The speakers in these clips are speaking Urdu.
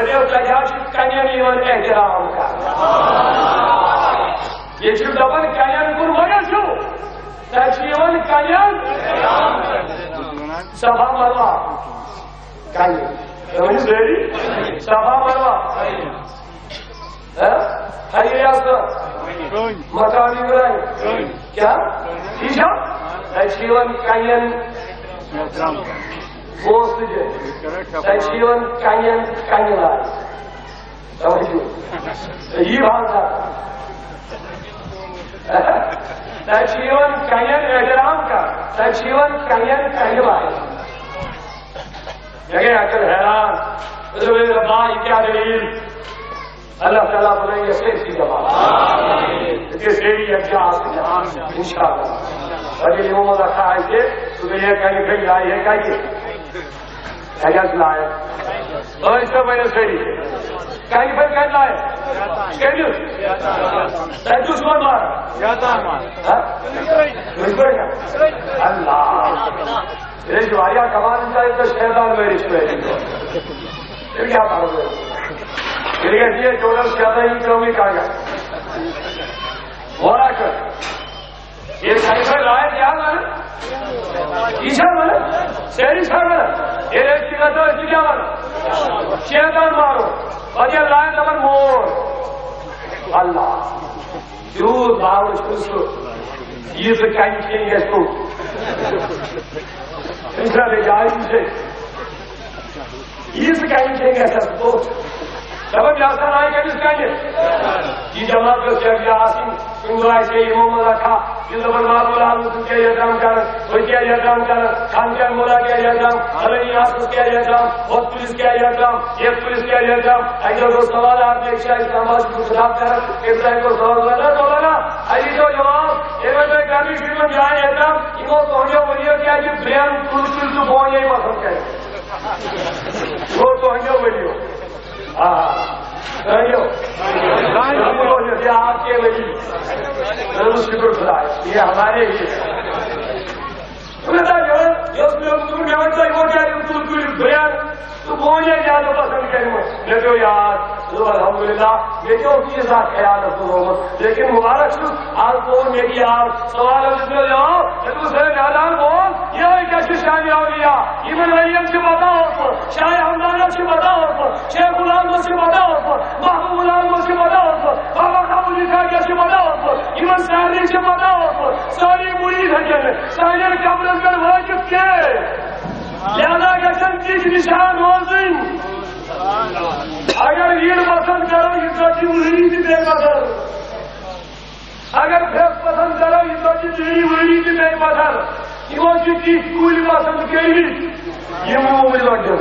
دپیو تجا کنین یوان احترام کر یہ دپان کنین کن وجہ تیوان کنین صفا مروا کنین ساری صفا مروا حجر اسود مقام ابراہیم کیا تیوان کنین دوست تیوان کنین کنیلار یہ بھاشا تیوان کنین احترام کا تیوان کنین کنیلار جگہ عقل حیران ربا یہ کیا دلیل اللہ تعالیٰ بولیں گے سیسی جواب سیری اجاز انشاءاللہ اور یہ محمد رکھا ہے کہ تمہیں یہ کہیں کہیں آئی ہے کہیں اجاز لائے اور اس کا میں نے سیری کہیں پر کہیں لائے شکریہ تیجوس من مارا اللہ یہ جو آیا کمان چاہیے تو شہدان میں رشتے پھر کیا پڑھو گے یہ جوڑل زیادہ ہی کرومی کھا گیا مورا کر یہ سائفر لائے کیا مانا عیشہ مانا سیری سار مانا یہ ایک چیزا تو ایسی کیا مانا شیطان مارو اور یہ لائے نمبر مور اللہ جود مارو شکر یہ تو کہیں چیئے گے اس کو انسا دے جائے سے یہ تو کہیں چیئے گے اس کو سبب یاسان آئے کہ جس کہیں یہ جماعت کو شیخ یاسین سنگوائے سے محمد رکھا جس زبان معبول آلوسن کے یادام کر کوئی کیا یادام کر خان کیا مولا کیا یادام علیہ آسوس کیا یادام اور پولیس کیا یادام ایک پولیس کیا یادام ایجا کو سوال آپ نے ایک شاہ اسلام آج کو خلاف کر ابراہیم کو سوال لگا تو لگا ایجی تو جواب یہ میں تو گرمی شریف جائے یادام انہوں توہنیوں ولیوں کیا کہ بریان کلکل تو بہنیوں ہی پسند کرے وہ توہنیوں ولیوں آپ کے ولی شکر خدا یہ ہمارے لیے تو پہنچے زیادہ پسند کریں لیکن یار الحمدللہ یہ جو اپنی ساتھ خیال رکھو محمد لیکن مبارک شو آج کو میری آپ سوال جس میں جاؤ کہ تو سے میدان بول یہ کیسی شاہی اولیاء ابن مریم سے بتاؤ شاہ حمدانہ سے بتاؤ شیخ غلام سے بتاؤ محبوب غلام سے بتاؤ بابا قابل خاجہ سے بتاؤ ابن سہری سے بتاؤ ساری مرید ہے ساری قبر پر واجب کے لہذا گژھن تِژ نشان روزٕنۍ اگر ریڑھ پسند کرو عزت کی وہی بھی بے قدر اگر پھیس پسند کرو عزت کی تیری وہی بھی بے قدر یہ کی کوئی پسند کری یہ منہ میں لگ گیا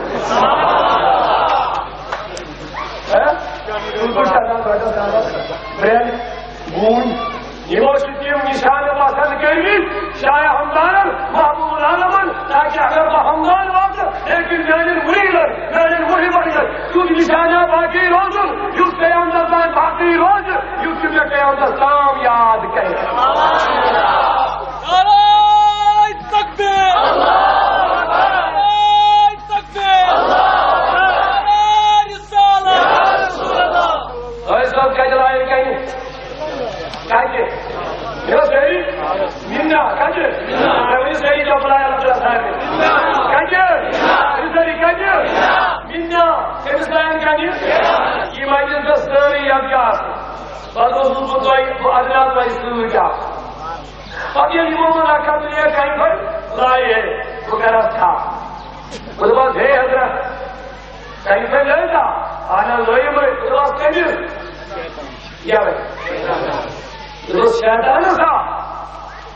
یہ نشان پسند کری شاہ ہمدان محبوب العالمین تاکہ اگر وہ ہمدان وقت لیکن میرے وہی بڑھ گئے کیونکہ نشانہ باقی روز یوز قیامت باقی روز یوز کے قیامت سلام یاد کرے تکبیر تکبیر رسالت کیا جلائے کہیں کہتے یہ صحیح منا کہتے یہ صحیح جو بلایا اللہ صاحب کہتے یہ صحیح کہتے منا کس بیان کہتے یہ مجلس دستوری ابیات بس حضور کو حضرات و اسلوی کا اب یہ محمد رکھا تو یہ کہیں پر لائے ہے وہ غرض تھا اس بات ہے حضرت کہیں پر لے تھا آنا لوئی میں اس بات کہیں کیا بھائی درست شیطان تھا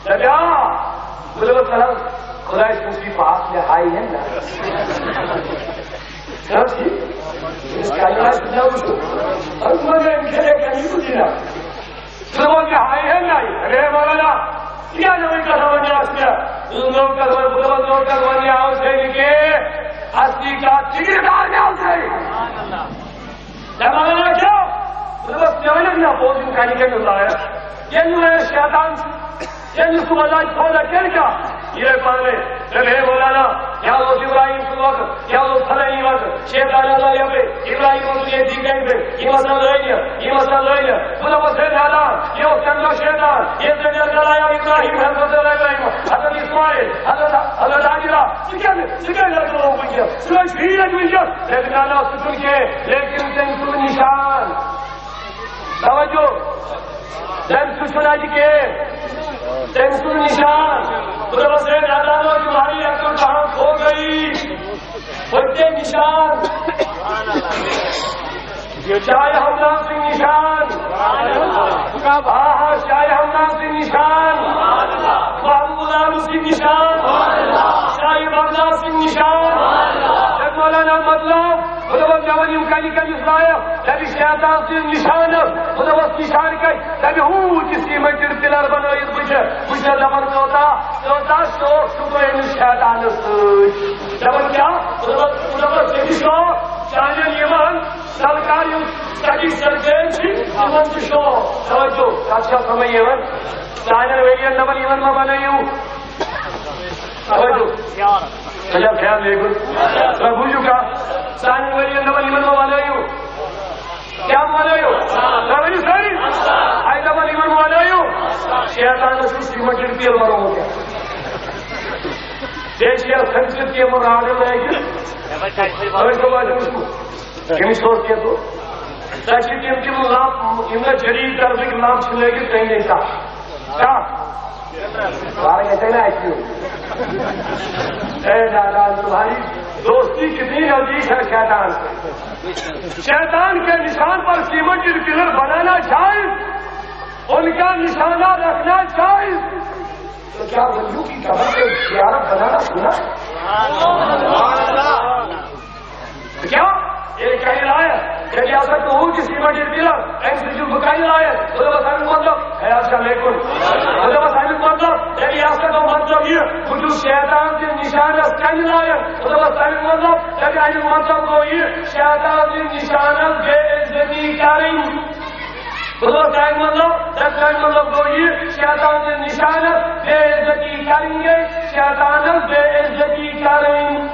لگا بولے وہ طرح خدا اس کی بات میں آئی ہے نا اس کا علاج نہ ہو اور مجھے ان کے لیے کہیں کو دینا سبوں کے آئی ہے نا ارے مولانا کیا نوی کا سمجھا اس میں لوگوں کا لوگوں کا سمجھا اسے لکھے اصلی کا ٹکٹار میں اسے مولانا کیا بس جانے نہ بہت کہیں کہ مل رہا ہے یہ شیطان یہ کو مزاج کھولا کیا یہ پہلے جب ہے مولانا یا وہ ابراہیم کو وقت یا وہ فلائی وقت شیطان اللہ یا پہ ابراہیم کو دی گئی تھے یہ مسئلہ لے خدا بسے زیادہ یہ اس کا شیطان یہ دنیا جلایا ابراہیم حضرت ابراہیم حضرت اسماعیل حضرت حاجرہ سکے لوگوں کو کیا سوچ بھی لگویا لیکن اللہ سن کے لیکن تم نشان توجہ تم سنا جی کے تم نشان خدا بسے زیادہ لو تمہاری عقل کہاں کھو گئی بڑے نشان شاہ ہمدان سنگھ نشان شاہ ہمدان سنگھ نشان محمود عالم سنگھ نشان شاہ بغداد سنگھ نشان مولانا مطلب خدا بس جوانی کلی کلی اسلایا تبھی شیطان سنگھ نشان خدا بس نشان کئی تبھی ہوں جسی میں پلر بنوئی بچے زبان ہوتا شکر شیطان زبان کیا خدا بس جدی شو چاہیے یمن سرکاری سٹی سرکیج یمن کی شو توجہ اچھا سمجھ یمن چاہیے ویلیئن نمبر یمن میں بنائیوں توجہ سجا خیال لے گل میں بھول چکا چاہیے ویلیئن نمبر یمن میں بنائیوں کیا بنائیوں سمجھ صحیح آئی نمبر یمن میں بنائیوں شیطان اسی سیمہ گرتی ہے مروں ہو گیا دیشیہ سنسد کی مرادل ہے گی اگر کو بات اس کو کمی سوچ کیا تو تاکہ کم کم لام امنا جدید درد لام چھلے گی کہیں نہیں کیا بارے کہتے ہیں نا ایسی ہو اے دادا تمہاری دوستی کتنی نزدیک ہے شیطان سے شیطان کے نشان پر سیمنٹ کی پلر بنانا جائز ان کا نشانہ رکھنا جائز تو کیا بندو کی قبر کے زیارت بنانا سنا کیا ایک کہیں لائے کہ ریاست تو ہوں کسی میں پلر ایسی جو بکائی لائے تو بسائن مطلب حیات کا لیکن تو بسائن مطلب ریاست تو مطلب یہ کچھ شیطان کے نشان کہیں لائے تو بسائن مطلب لیکن مطلب کو یہ شیطان کے نشان بے عزتی کریں خدا کا مطلب کو یہ شیطان کے نشان بے عزتی کریں گے شیطان بے عزتی کریں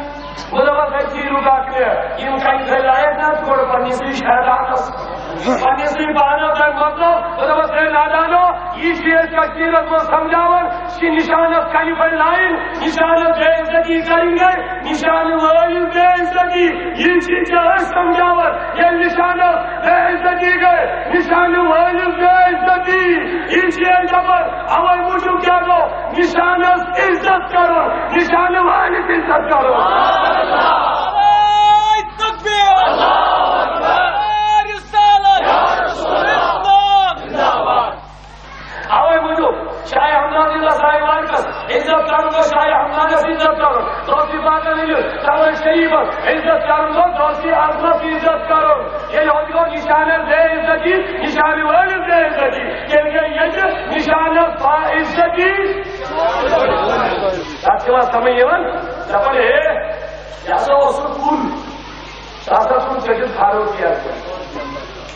خدا بس چیروں کا کیا ان کا پھیلائے نہ چھوڑ پڑنے سے شیطان پڑنے سے بہانا کا مطلب خدا بس نادانو یہ شیر کا سیرت کو سمجھاور کی نشانت کہیں پھیلائیں نشانت بے عزتی کریں گے نشان والی بے عزتی یہ چیز ہے سمجھاور یہ نشانت بے عزتی گئے نشان والی بے عزتی یہ چیز جبر ہمیں مجھو کیا دو نشانت عزت کرو نشان والی عزت کرو شاہ حمدان اللہ صاحب مارکس عزت کروں گا شاہ حمدان سے عزت کروں دوسری بات نہیں سوال شریف عزت کروں گا دوسری عظمت کی عزت کروں یہ ہو جو نشان بے عزتی نشان والی بے عزتی کیونکہ یہ نشان با عزتی اچھی بات سمجھیے من سفر ہے جیسا اصول کل ساسا سن چجد کھارو کیا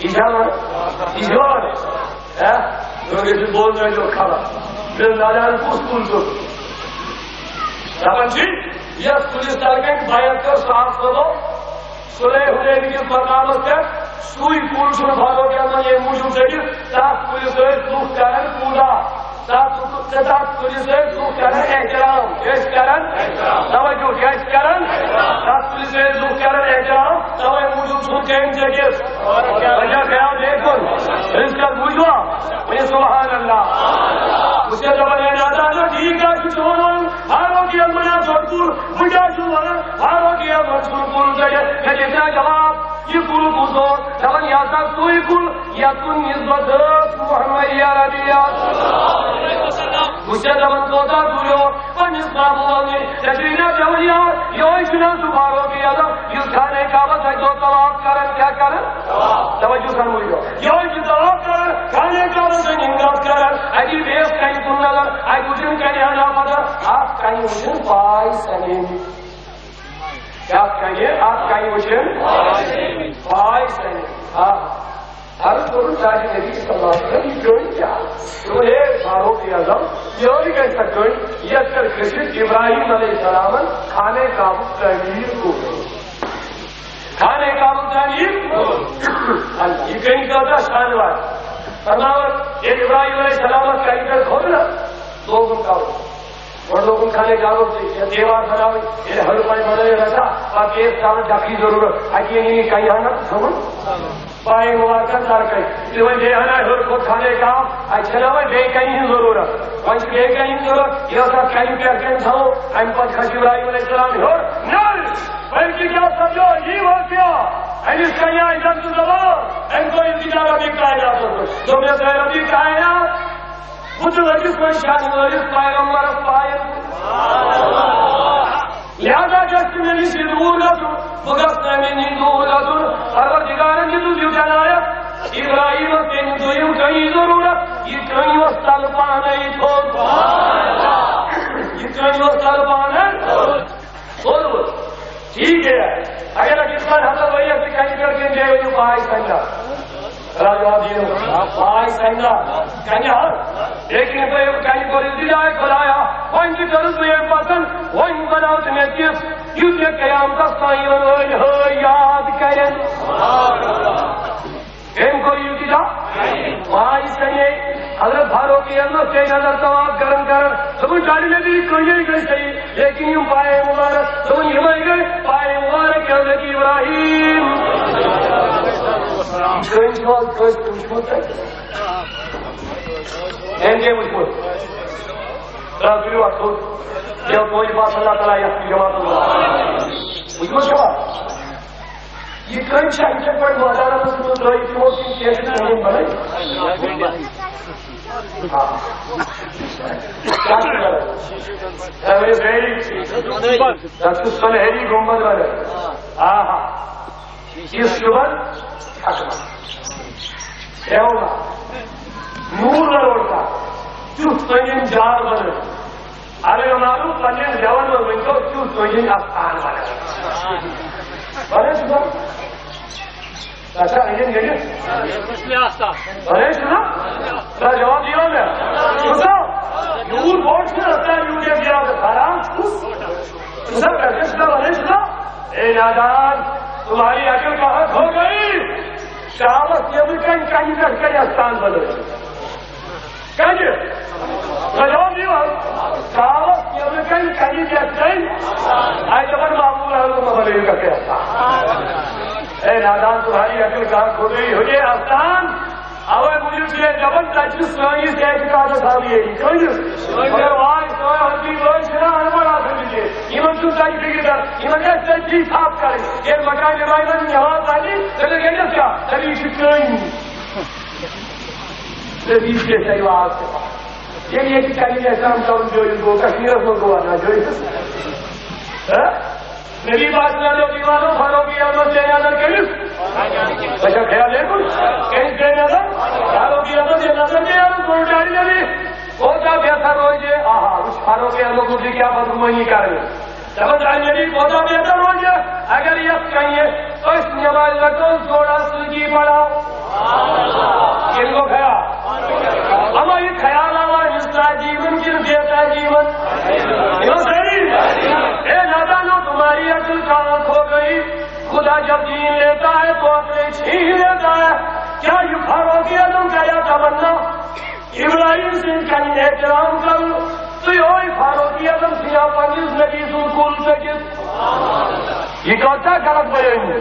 ایجاد ہے لوگ بول رہے جو کھڑا پھر نادان پوسکول کو سمجھی یہ پولیس ترکن باید کر صاف کرو سلح حدیبی کے مقامت پر سوئی پول سے بھاگو کے اندر یہ موجود ہے تاک پولیس دکھ کرن پودا تاک پولیس دکھ کرن احترام کیس کرن توجہ کیس کرن تاک پولیس دکھ کرن احترام توجہ موجود سن کے ان جگہ وجہ خیال دیکھن اس کا بوجھوا یہ سبحان اللہ اسے زبان نادا نہ ٹھیک ہے کچھ ہونا ہارو کی امنا چھوڑپور مجھا چھوڑا ہارو کی امنا چھوڑپور جگہ کہ جتنا جواب یہ گرو بزور زبان یاسا سوئی گل یا تن نسبت محمد یا ربی اسے زبان تودا دوریو پن اسلام ہونے تجرینہ جوانیا یہ اشنا سبھارو کی ادم یہ کھانے کا بس ہے جو طواف کرن کیا کرن توجہ کر ہوئی ہو یہ طواف کرن کھانے کا بس ہے نمگات کرن اگی بیس کہیں سننا لن اگی اجن کہیں آنا پڑا آپ کہیں اجن پائی سنیں کیا کہیے آپ کہیں اجن پائی سنیں ہر قرآن چاہیے نبی صلی اللہ علیہ وسلم کیوں کیا تو ایک فاروق اعظم یہ بھی کہہ سکتے ہیں یہ کر کشید ابراہیم علیہ السلام کھانے کا تعلیم کو کھانے کا تعلیم یہ کہیں کا شان وار فرماوت یہ ابراہیم علیہ السلام کا ادھر کھولنا لوگوں کا اور لوگوں کھانے جاؤ سے دیوار بناؤ یہ ہر پائے بنے رہتا باقی ایک سال ڈاکی ضرورت آگے نہیں کہیں آنا سمجھ پائے مبارکہ دار کہیں جو یہ آنا ہر کو کھانے کا اچھا نہ بے کہیں ضرورت وانچ بے کہیں ضرورت یہ سب کہیں پہ کہیں تھاؤ ہم پر خش ابراہیم علیہ السلام ہر نل بلکہ کیا سمجھو یہ واقعہ اس کا یہاں عزت زبان ان کو انتظار ابھی کائنات ہوتا تو میں غیر ابھی کائنات خود ورجس کو شان ورجس پیغمبر پائے لہذا جس میں نہیں سی دولت مغفت میں نہیں دولت پروردگارن جدو جو جنایا ابراہیم کے دویم کہیں ضرورت یہ کہیں وستل پانے تو یہ کہیں وستل پانے تو ٹھیک ہے اگر اکسان حضر وہی اپنی کہیں کر کے جائے جو پائی سنگا راجواب دیو پائی سنگا کہیں ہر لیکن کہیں کو رضی جائے کھلایا وہیں کی طرز میں پسند وہیں بناوت میں کس یوتے قیام دستائی ونوئی ہو یاد کریں ان کو یوتی جا پائی سنگے حضرت فاروق کی اللہ سے نظر تواب کرن کرن سبن چاڑی میں بھی کوئی گئی صحیح لیکن یوں پائے مبارک سبن ہمائی گئے پائے مبارک حضرت ابراہیم کوئی سوال کوئی پوچھمت ہے این کے مجھمت رضی اللہ خود یہ کوئی بات اللہ تعالیٰ یحفی جماعت اللہ مجھمت شباب یہ کئی شاہی پر مہدارہ مسلم رہی تھی وہ کی کیسے نہیں بنے سنہری گنبد والے اس شبر نور لوٹتا چوس تین جار بنے ارے معلوم پنجن جوان میں بنتا چوس تین آستان بنے بنے شبر اچھا انجن گئے ارے سنا جواب دیا میں نور بورڈ سے رہتا ہے یوں دیا حرام سب کہتے سنا بنے سنا اے نادان تمہاری عقل کا حق ہو گئی شاوت یہ بھی کہیں رکھ کر آستان بنے کہیں جواب دیا شاوت یہ بھی کہیں رکھ کر آئے جبر معمول ہے تو مبلغ کا کہتا اے نادان تمہاری عقل کا حق ہو گئی ہو یہ آستان اوے مجھے سے جبن تجھ سوئی سے ایک کا تصاویر ہے کوئی اور وائی سوئی ہنسی کوئی شنا انبڑا سمجھے ایمن تو تائی فکر در ایمن کا سچی صاف کرے یہ مکان ابراہیم نے جواب آئی چلے گئے کیا چلی شکرین تبیز کے صحیح آواز کے پاس یہ ایک چاہیے ایسا ہم کون جو ان کو کشمیر کو گوانا جو میری بات نہ جو دیوانوں فاروں کی عمد سے نظر کرس اچھا خیال ہے کچھ کہیں سے نظر فاروں کی عمد سے نظر کے یار کوئی ڈاری نہیں وہ کیا بہتر روئے آہا اس فاروں کے عمد کو بھی کیا بدگمانی کریں سمجھ آئیے نہیں بہت بہتر روئے اگر یہ کہیں تو اس نماز لگو تھوڑا سلگی پڑا کن کو کھیا اما یہ خیال آوا حصہ جیون کن دیتا جیون یہ صحیح اے نادانو تمہاری عقل کا آنکھ ہو گئی خدا جب دین لیتا ہے تو اپنے چھین لیتا ہے کیا یہ فاروق اعظم کا یا تمنا ابراہیم سے کا احترام کروں تو یہ فاروق اعظم سیاہ پنجز نبی سلکول سکت یہ کہتا غلط بیان ہے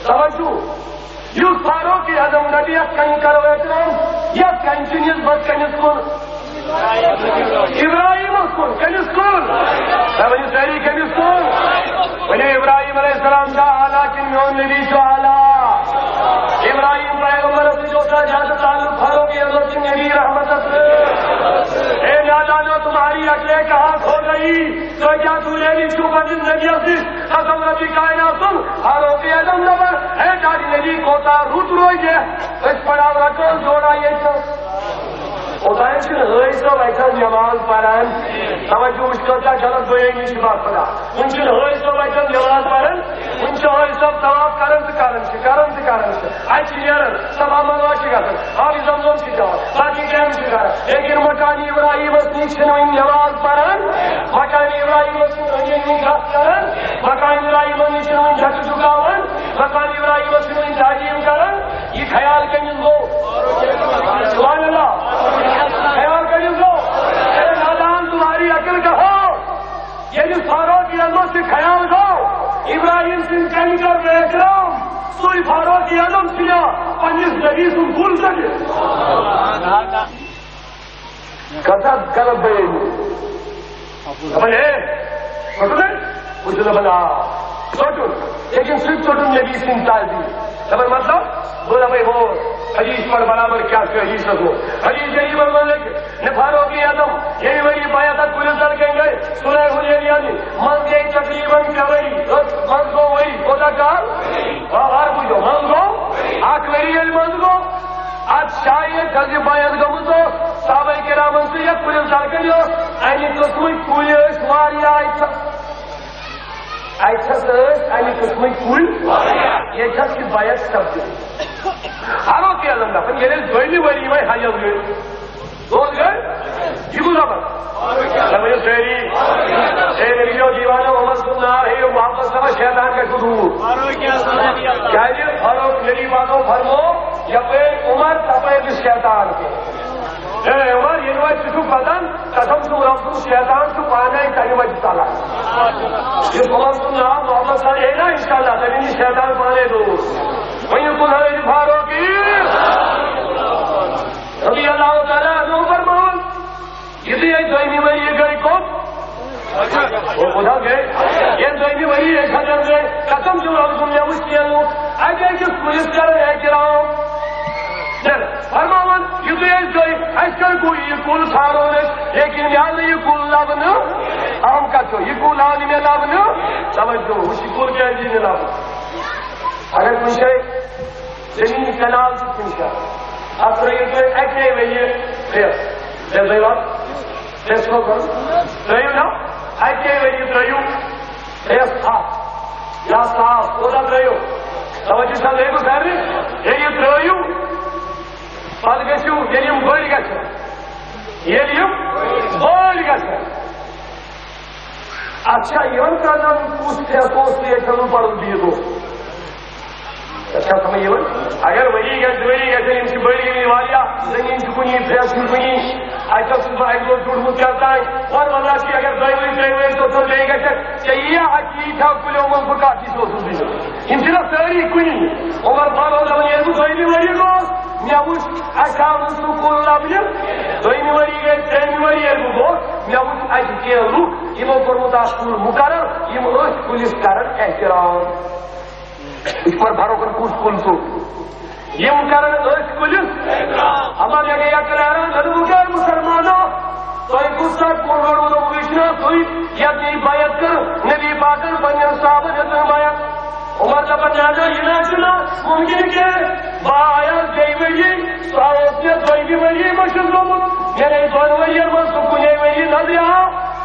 توجہ یہ فاروق اعظم نبی کہیں کرو احترام یا کہیں سے نسبت کنس کن ابراہیم کن کنس کن سمجھ سہری کنس کن انہیں ابراہیم علیہ السلام کا اعلیٰ کن میں نبی جو اعلیٰ ابراہیم پیغمبر سے جو تھا جہاں تعلق فاروق اعظم کی نبی رحمت سے اے نادانو تمہاری عقلیں کہاں کھو گئی تو کیا تو لے لی شوبہ جن نبی عزیز قسم نبی کائنات تم فاروق اعظم نبر اے داری نبی کوتا روٹ روئی گے اس پڑاو رکھو جوڑا یہ چاہ خدای چھ ہیسا ویسا نماز پڑھن توجہ مشکلتا غلط ہوئے نہیں بات پڑا ان چھ ہیسا ویسا نماز پڑھن ان چھ ہیسا ثواب کرن سے اچ یارن سب عمل واچ کرن ابھی زمزم سے جاؤ باقی کام سے کر لیکن مکانی ابراہیم اس نیچے نماز پڑھن مکانی ابراہیم اس نہیں خاص کرن مکانی ابراہیم نیچے جھک جھکاون مکانی ابراہیم اس تعظیم کرن فاروق اعظم سیا پنس نبی سن کل سکے کسب کر بے لیکن صرف چھوٹوں نبی سن تعلیم خبر مطلب بولا بھائی وہ حدیث پر برابر کیا حدیث رکھو حدیث یہی نے فاروق اعظم یہی وہی پایا تھا پولیس دل کہیں گے سلح حدیبیہ نے من گئی تقریباً کوئی من کو وہی ہوتا کہا اور پوچھو من کو آٹھ ویری من کو آج شاید جلدی باید گمو تو صحابہ کرام سے یہ پولیس دل کے جو اینی قسمی پولیس ماریا اینی قسمی کل یہ چھس کی باید سب دے فاروق اعظم دا پن یہ دوئی وری میں حاجل گئے دوست گئے جیگو زبر لبنی سیری اے نبی جو دیوانوں محمد صلی اللہ علیہ وسلم محمد صلی اللہ شیطان کا شروع کیا ہے فاروق میری باتوں فرمو یا پہ عمر تپے بھی شیطان کے اے عمر یہ نوائے چکو بدن قسم سو رب سو شیطان سو پانا ہی تاہی وجہ تعالیٰ یہ محمد صلی اللہ محمد صلی اللہ علیہ انشاءاللہ تبینی شیطان پانے دو وہیں کل حضرت فاروقی رضی اللہ تعالیٰ عنہ فرمان یہ دوئی میں یہ گئے کون وہ خدا گئے یہ دوئی میں یہ خدر گئے قسم جو رب سن لیا مشکل لوگ اگر کس پولیس کر رہے کرام فرمان یہ تو یہ دوئی اشکر کو یہ کل ساروں لیکن یاد یہ کل لابن اہم کا چھو یہ کل آنی میں لابن سمجھو اسی کل کے جی میں لابن اگر پوچھے زمین کنال سے پوچھا اب رہی تو ایکے میں یہ پھر جیسے بات پھر سو کر رہی نا ایکے میں یہ رہی پھر صاف یا صاف خدا رہی سمجھے سا لے کو سہر یہ رہی پل گھو یہ بڑ گھر بڑ گھر اچھا یہ کرنا پوچھتے سوچتے کروں پڑ دیے دوست اچھا سمجھے اگر وہی گھر وہی گھر ان کی بڑی گئی والیا زمین چکنی پھیس چکنی ایسا صبح ایک دو جھوٹ مت کرتا ہے اور واللہ کی اگر دائی ہوئی تو تو لے گئے کہ یہ حقیقت ہے کل عمر کو کافی سوچ دی ان سے ساری کنی عمر بابا یہ تو دائی وہی کو میں اس ایسا مسلم کو لابل دائی وہی گئے تین وہی ہے وہ میں اس ایسے کے لوگ یہ پر متاثر مقرر یہ ملوش پولیس کارن احترام اس پر بھارو کر کچھ کل سو یہ مقرر اس پولیس ہمارے آگے یا کرارا نظروں کے مسلمانوں تو ایک اس کا پورنور وہ ویشنا کوئی یا نہیں باید کر نبی باکر بنیان صاحب جتنے باید عمر کا بنیانا یہ نہ سنا ممکن کہ باید گئی ویلی صاحب نے دوئی ویلی مشہور لوگ میرے دوئی ویلی سکونے ویلی نہ دیا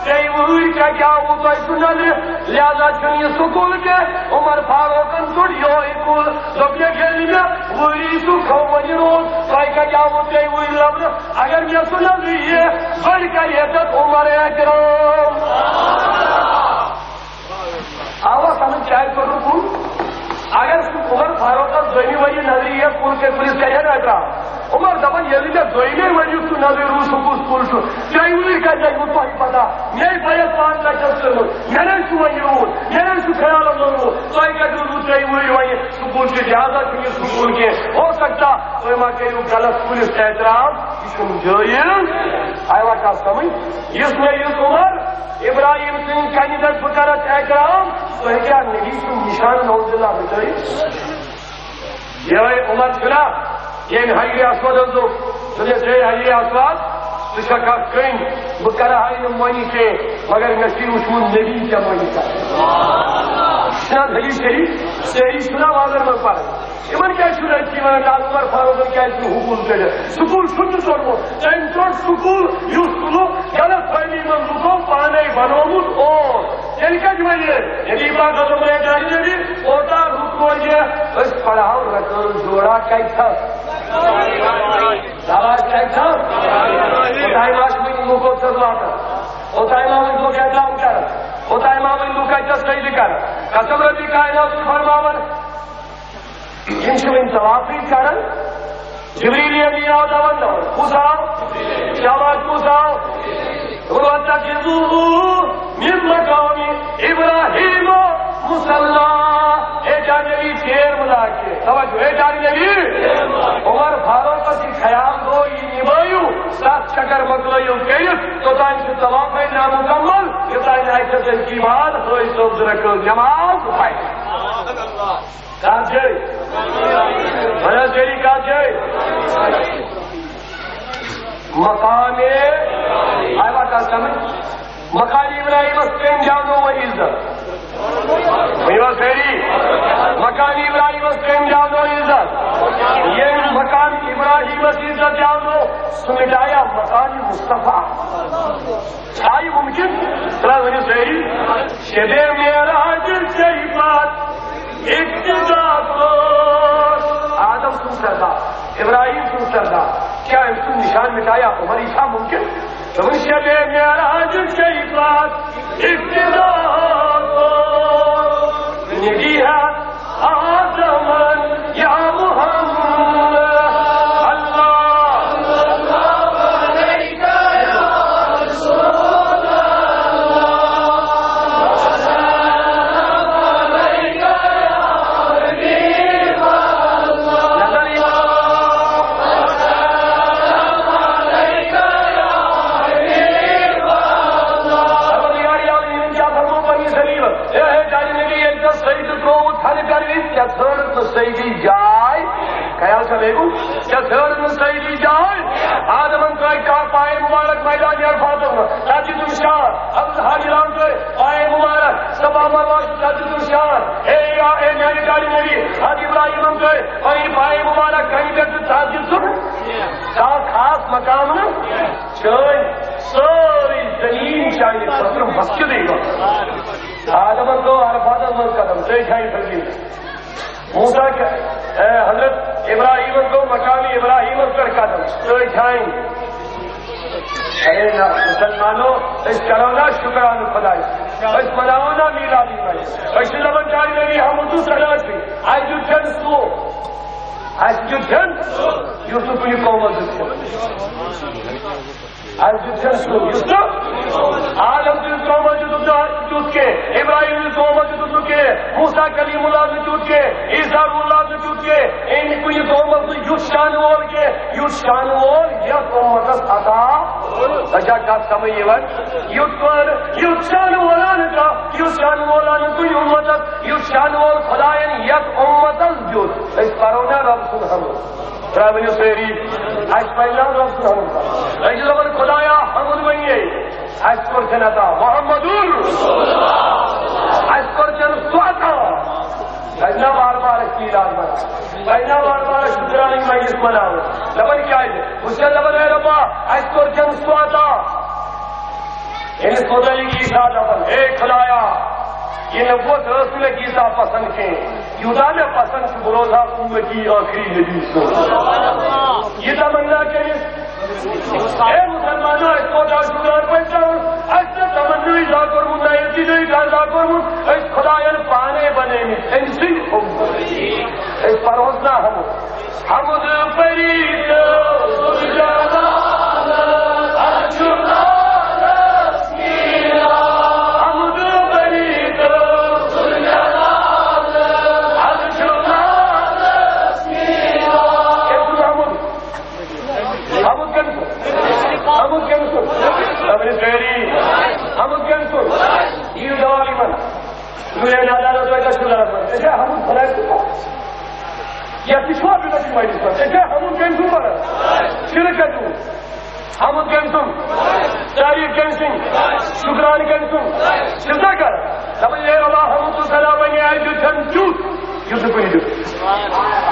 کئی وہی کا کیا وہ تو سنا لے لہذا چنی سکول کے عمر فاروق انتوڑ یو ایکول دبیا کھیلی میں وہی تو کھوانی روز کئی کا کیا وہ کئی وہی لبنا اگر میں سنا لیے بڑھ کا یہ تک عمر اکرام آواز ہمیں چاہے تو رکھوں اگر عمر فاروق کا دوئی وہی نظریہ کل کے پولیس کا یہ رکھا عمر دبن یہ لیے دوئی وہی اس کو نظر روس سکول سو چاہی ہوئی کا جائے وہ پاہی پتا میں باید پان کا چلتے ہوں میں نے سو وہی ہوں میں نے سو خیال ہوں تو ایک جو چاہی ہوئی وہی سکول کے زیادہ چاہیے سکول کے ہو سکتا تو ماں کہ غلط پولیس کا اعتراف اس کو جائز آئیوا کا سمجھ اس میں یہ عمر ابراہیم سنگھ کینڈیڈیٹ بکرت احترام تو ہے کیا نبی کو نشان نوز اللہ بتائیے یہ عمر چنا یہ حجر اسود دو تجھے سے حجر اسود تجھے کا کہیں بکرہ حجر موانی سے مگر نصیر عثمان نبی کا موانی کا سنا حجر صحیح سنا واضر میں پڑھا ایمن کیا شروع کی میں نے عمر فاروق کیا اس میں حکول کرے سکول سنت سوڑو چاہیم سکول یو سکولو غلط فائلی من لکو پانے بنومت اور یعنی کیا جمعیے یعنی بات ہوتا میں جاری جاری ہوتا رکو یہ بس پڑھاؤ رکھو جوڑا کیسا دعوات کیسا ہوتا ہے ماش میں ان کو سرواتا ہوتا ہے ماں ان کو کہتا ہوں کر ہوتا ہے ماں ان کو کہتا صحیح لکھر قسم ربی کائنات فرماون ان شو انتوافی کرن جبریل امین آو داون پوساو شاباش پوساو وَاتَّخِذُوهُ مِن مَّقَامِ إِبْرَاهِيمَ مُصَلًّى اے جانب نبی تیر ملا کے توجہ جاری نبی عمر فاروق کی خیال دو یہ نبایو سات چکر مکلو کیس تو تائن سے طواف نامکمل یہ تائن عائشہ سے کی بات ہوئی صبح رکھو نماز پڑھ کاجے بنا تیری کاجے مقام آئیوا کا سمجھ مقام ابراہیم اسکین جانو و عزت میرا سیری مقام ابراہیم اسکین جانو و عزت یہ مقام ابراہیم عزت جانو سمجھایا مقام مصطفیٰ آئی ممکن میرا سیری شب معراج کی بات ابتدا کو آدم سن کرتا ابراہیم سن کرتا کیا اس کو نشان مٹایا عمر عیسیٰ ممکن تو شب معراج کی بات ابتدا کو نبی ہے آدم یا محمد سیدی جائے خیال چلے گو کیا تھرڈ میں سیدی جائے آدمن کو ایک پائے مبارک میدان عرفات ہوگا تاجی تم شاہ اب حاجران کو پائے مبارک سب آماز تاجی تم شاہ اے میری گاڑی میری حاج ابراہیم کو پائے مبارک کہیں کہ تاجی تم خاص مقام نا چوئی سوری زمین چاہیے پتر مسجد دے گا آدمن کو عرفات میں قدم سے چاہیے فرقی موسیٰ کا حضرت ابراہیم کو مقامی ابراہیم پر قدم تو اٹھائیں مسلمانوں اس کرونا شکران خدای اس مناونا میلادی میں اس لمن جاری نبی ہم اردو سلامت بھی آج جو جن سو آج جو جن یوسف کی قوم آج جو جن سو یوسف آدم کی قوم جد کے ابراہیم کی قوم جد کے موسیٰ کلیم اللہ سے جد کے عیسیٰ اللہ سے جد کے ان کو یہ قوم یوت شانوال کے یوت شانوال یہ قومت عطا اچھا کا سمجھے وقت یوت شانوالان کا یوت شانوالان کو امت یوت شانوال خدایان یک امت جد اس کرونا رب سبحانہ رابطہ سیری آج پہلا رب سبحانہ ایجل من خدایا حمد بنیے آج پر جنتا محمد آج پر جن سواتا پہلا بار بار اس کی علاج بنا پہلا بار بار شکرانی مجلس مناؤ لبن کیا ہے اس سے لبن ہے ربا آج پر جن سواتا ان خدای کی ساتھ لبن اے خدایا یہ نبوت رسول کی ساتھ پسند کے یودا نے پسند کی بروزہ امتی آخری نبی سے یہ تمنا کے اے مسلمانوں اس کو دا شکران پہنچاؤ اس سے تمنا ادا کروں نہ اسی نے ادا کروں اس خدایان پانے بنے میں انسی اس پروزنا ہم پرید جلال ارشدہ شکران کنسم سزا کر تب یہ روا ہم تو سلام بنی آئی جو جنجوت یوز کنی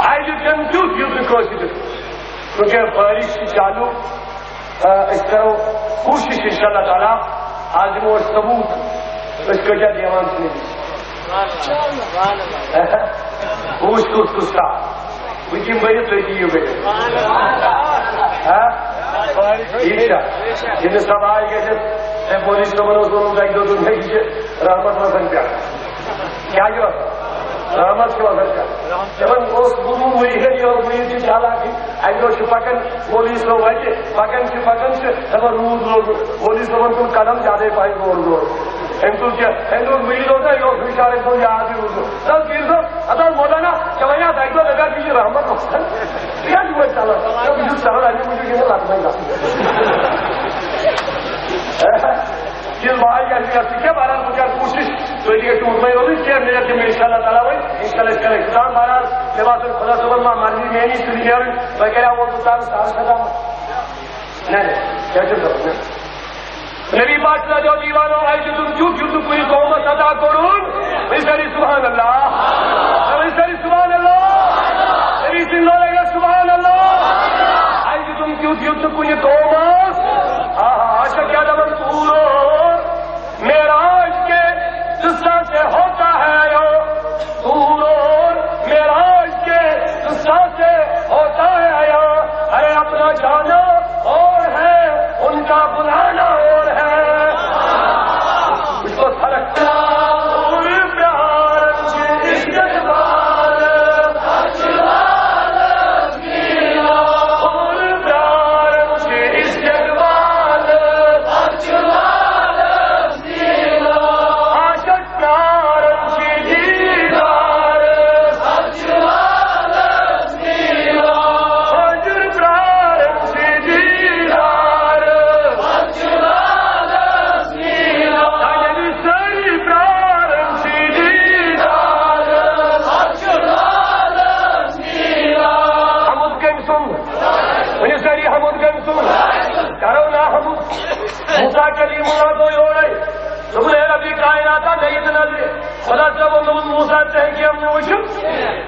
آئی جو جنجوت یوز کوشی کیونکہ بارش چالو اس طرح کوشش انشاءاللہ تعالی آزم و ثبوت اس کو کیا دیوان سنی پوچھ کس کا ویکیم بڑی تو یہ بیٹے یہ سب آئی گئے پولیس کو بنو دونوں کا ایک دو دن ہے رحمت وزن پیا کیا جو رحمت کے وزن پیا جب اس گرو ہوئی ہے یہ ہوئی تھی چالا کی ایک دو شپکن پولیس لوگ ہے پکن شپکن سے جب روز لوگ پولیس لوگوں کو قدم زیادہ پائی گور گور ہندو مرید ہوتا ہے یہ اشارے کو یاد ہی ہوتا سب پیر صاحب اصل مولانا چویا دائیو لگا دیجیے رحمت مقصد کیا جو چلا مجھے چلا آج مجھے یہ لگتا ہی یہ بھائی کیا بارہ مجھے کوشش تو یہ ٹوٹ میں ہوگی کہ میرے کہ میں انشاءاللہ تعالیٰ ہوئی انشاءاللہ اس کا اختتام بارہ لباس خدا صبر ماں مرضی میں نہیں سنی ہے وغیرہ وہ دکان سال خدا نہیں کیا چل رہا نبی پاک صلی اللہ دیوانو آئی جو تم کیوں کوئی قومت ادا کرون اسری سبحان اللہ اسری سبحان اللہ نبی سنگھ لگا سبحان اللہ آئی جو تم کیوں کوئی قومت آشا کیا دبن پورو میراج کے قصہ سے ہوتا ہے یو پورو میراج کے قصہ سے ہوتا ہے یو ارے اپنا جانا اور ہے ان کا بلانا اور ہے اس کو سرکتا اور پیار سے استقبال اور پیار سے استقبال عاشق پیار سے دیدار حجر پیار سے دیدار سری پیار سے دیدار حمد گن سن مجھے سری حمد گن سن کرو نا حمد موسیٰ کلیم اللہ تو ہو رہے تم نے ربی کائنات نہیں اتنا دے خدا سے وہ موسیٰ چاہے کہ ہم نے وشو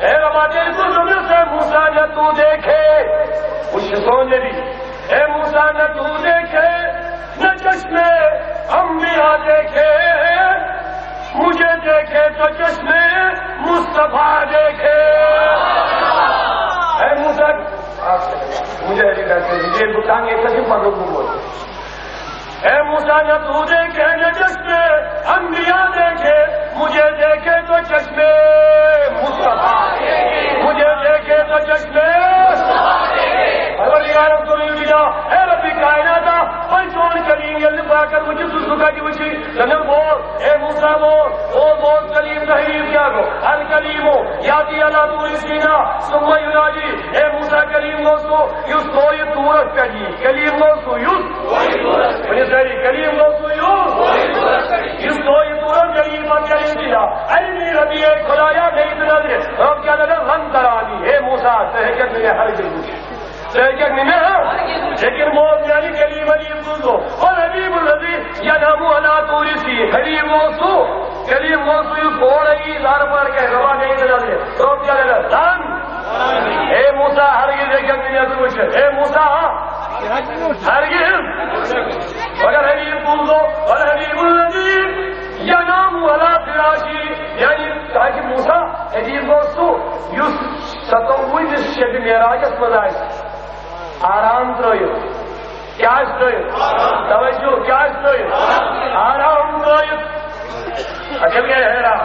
اے ربا دے تو زمین سے موسیٰ نے تو دیکھے کچھ سونے بھی اے موسیٰ نے تو دیکھے نہ چشمے انبیاء دیکھے مجھے دیکھے تو چشمے مصطفیٰ دیکھے اے موسیٰ مجھے یہ بتائیں گے کسی پر لوگوں کو اے موسیٰ نے تو دیکھے نہ چشمے انبیاء دیکھے مجھے دیکھے تو چشمے مصطفیٰ مجھے دیکھے تو چشمے اے ربی کائنات پنچون کریم یہ لبا کر مجھے سسکا کی وچی لنم بول اے موسیٰ بول او بول کلیم تحریم کیا کو الکلیمو یادی اللہ تور سینا ثم ینادی اے موسیٰ کلیم گوستو یس کوئی دورت کجی کلیم گوستو یس مجھے ساری کلیم گوستو یس کوئی دورت کلیم کلیم دیا علمی ربی خدایا نہیں دنا دے رب کیا لگا رن درانی اے موسیٰ تحقیق میں ہر جلوش لیکن موت یعنی کلیم علیم دوزو اور حبیب الرضی یا نامو علا تورسی حبیب موسو کلیم موسو یو کوڑی دار پر کے روا نہیں دلا دے تو کیا لگا دان اے موسیٰ ہرگز لیکن میں دوش اے موسیٰ ہرگز اگر حبیب دوزو اور حبیب الرضی یا نامو علا فراشی یعنی کہا کہ موسیٰ حبیب موسو یو ستووی جس شب میراجت مدائش آرام ترائیو کیا ترائیو توجہ کیا ترائیو آرام ترائیو اکل گئے حیران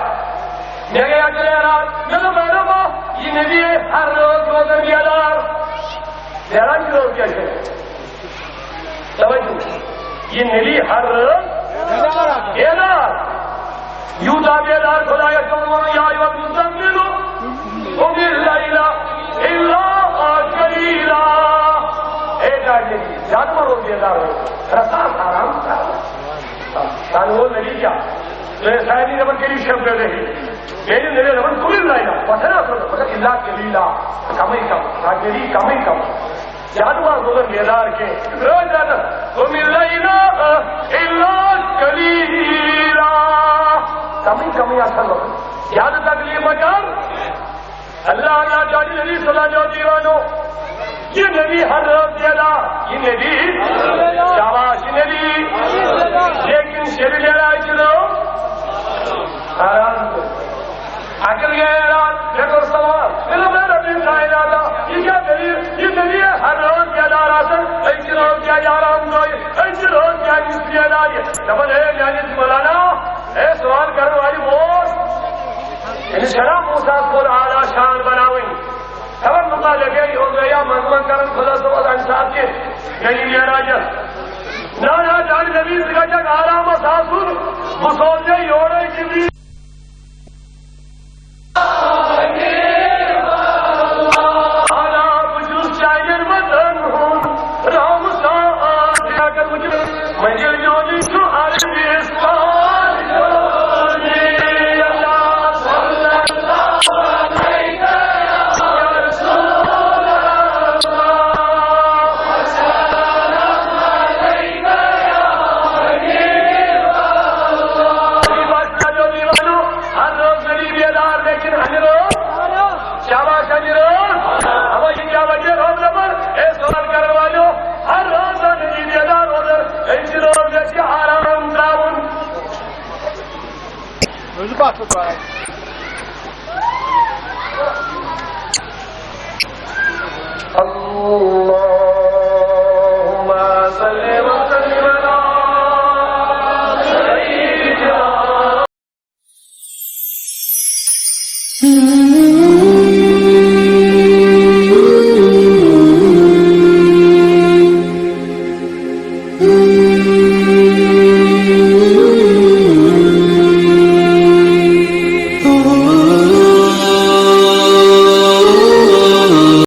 میں گئے اکل حیران میں ماں یہ نبی ہر روز روزن بیادار حیران کی روز کیا چھے توجہ یہ نبی ہر روز بیادار یودا بیادار خدا یکمون یا ایوہ مزملو امیر لیلہ اللہ قلیلہ جانور ہو بیدار ہو رساس آرام کر وہ نبی کیا تو سائنی ربن کے لیے شب دے رہی میری میرے ربن کل لائنا پتھرا سو اللہ کے لیلا کمی کم راکری کمی کم جانور ہوگا بیدار کے روز جانا تم لائنا اللہ کلیلا کمی کمی اثر ہو یاد تکلیف مکان اللہ اللہ جانی نبی صلی اللہ علیہ دیوانو یہ نبی ہر روز دینا یہ نبی شاباش نبی لیکن شیر لے رہا ہے چلو آرام کو اکل گئے رات دیکھو سوال میں ربی کائنات یہ کیا دلیل یہ نبی ہر روز دینا راسن ایک روز کیا آرام کوئی ایک روز کیا جس لیے داری دبل ہے یعنی مولانا اے سوال کرنے والی موت ان شرح موسیٰ کو اعلیٰ شان بناوئی خبر مطالعہ ہو گیا مضمون کرن خدا تو انصاف کے یعنی میراج نانا جان نبی کا جگ آرام و ساسور Bu sonuca yoğuran gibi. Hala ucuz çaydırmadın hun. Ramusa ağzıya ucuz. Mecel yolu şu Arabistan. Allah